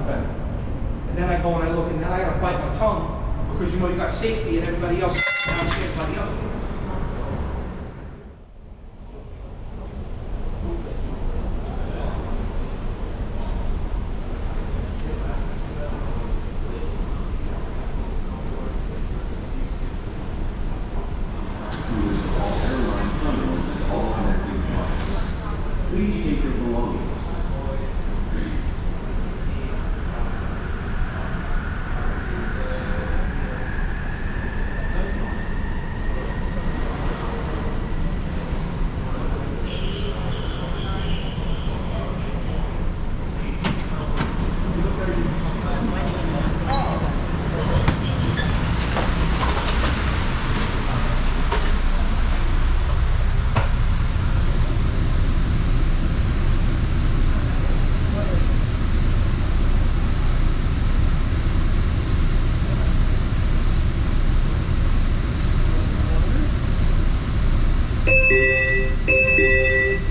open. And then I go and I look, and then I gotta bite my tongue because you know you got safety and everybody else downstairs by the other. Please take your belongings.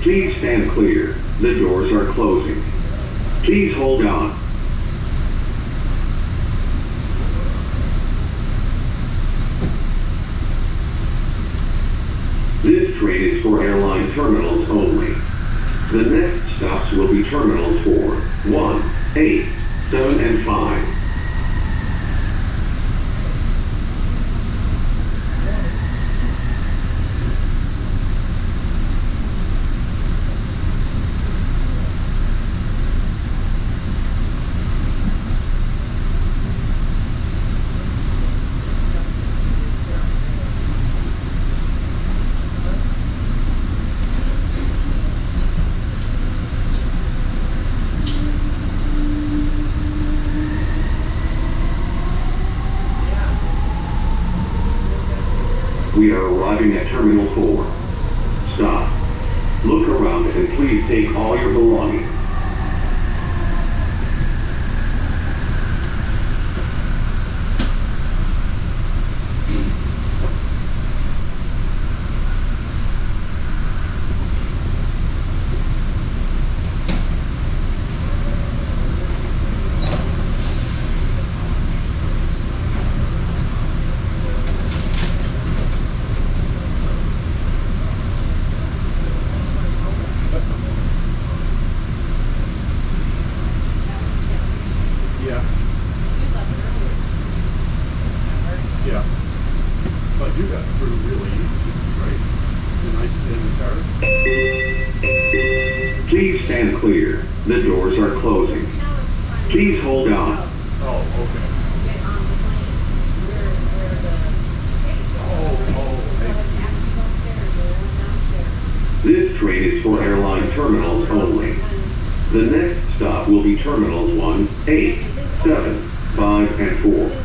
Please stand clear. The doors are closing. Please hold on. This train is for airline terminals only. The next stops will be terminals 4, 1, 8, 7, and 5. We are arriving at Terminal 4. Stop. Look around and please take all your belongings. Yeah, but you got through really easy, right? The nice in the cars. Please stand clear. The doors are closing. Please hold on. Oh, okay. I see. This train is for airline terminals only. The next stop will be terminals 1, 8, 7, 5, and 4.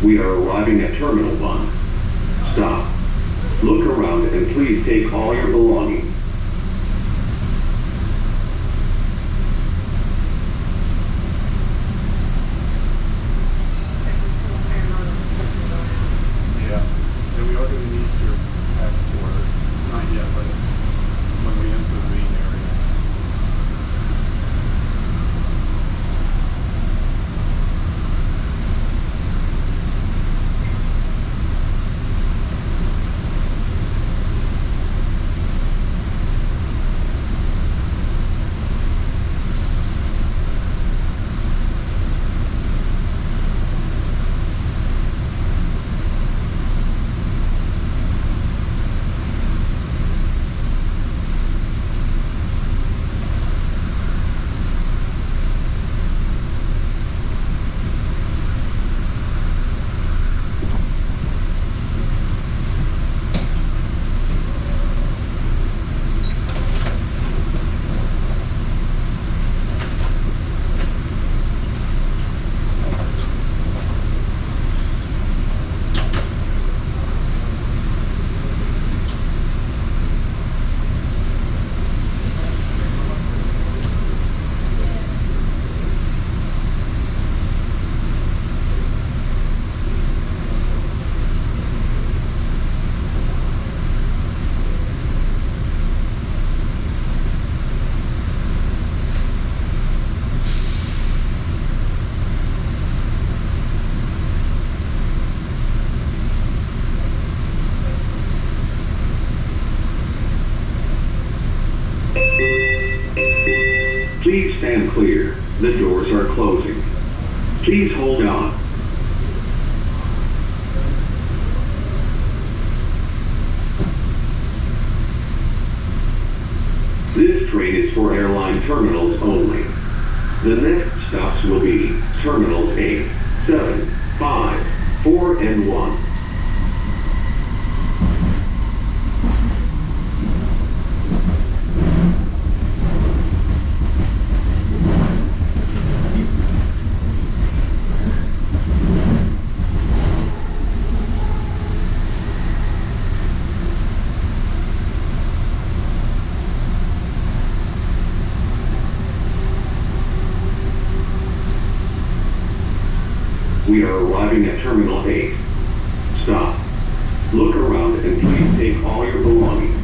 We are arriving at Terminal 1. Stop. Look around and please take all your belongings. Yeah, and we are going to need your passport. Not yet, but when we enter the main area. Please stand clear. The doors are closing. Please hold on. This train is for airline terminals only. The next stops will be Terminals 8, 7, 5, 4, and 1. We are arriving at Terminal 8. Stop. Look around and please take all your belongings.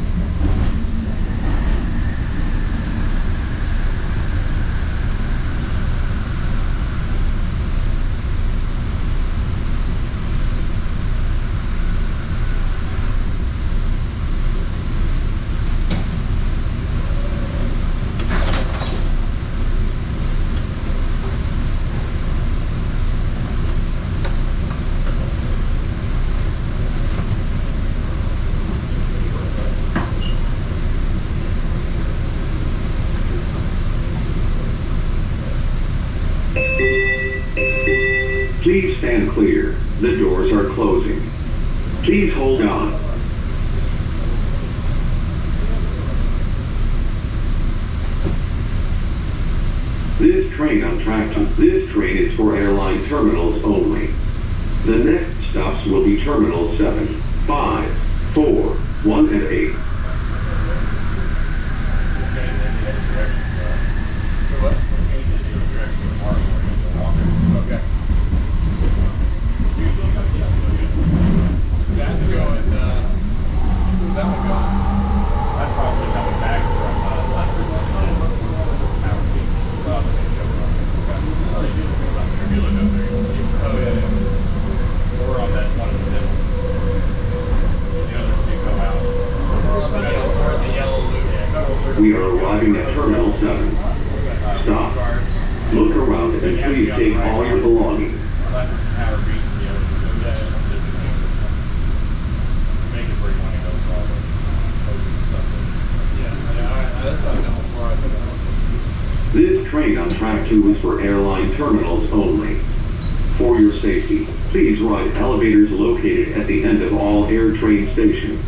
Please stand clear. The doors are closing. Please hold on. This train is for airline terminals only. The next stops will be Terminals 7, 5, 4, 1, and 8. We are arriving at Terminal 7. Stop. Look around and please take all your belongings. This train on track 2 is for airline terminals only. For your safety, please ride elevators located at the end of all AirTrain stations.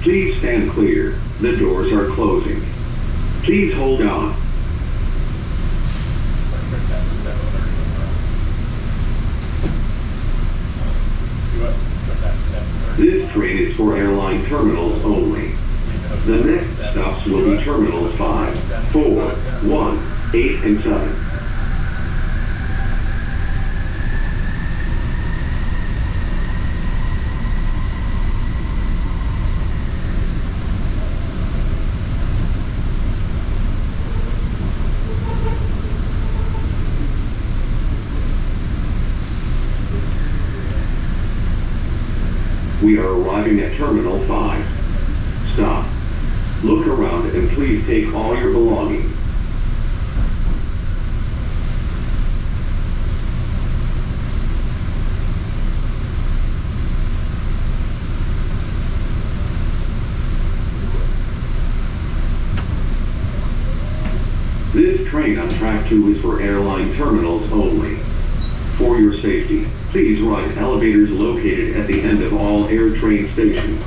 Please stand clear. The doors are closing. Please hold on. This train is for airline terminals only. The next stops will be Terminals 5, 4, 1, 8, and 7. We are arriving at Terminal 5. Stop. Look around and please take all your belongings. This train on track 2 is for airline terminals only. For your safety, please ride elevators located at the end of all AirTrain stations.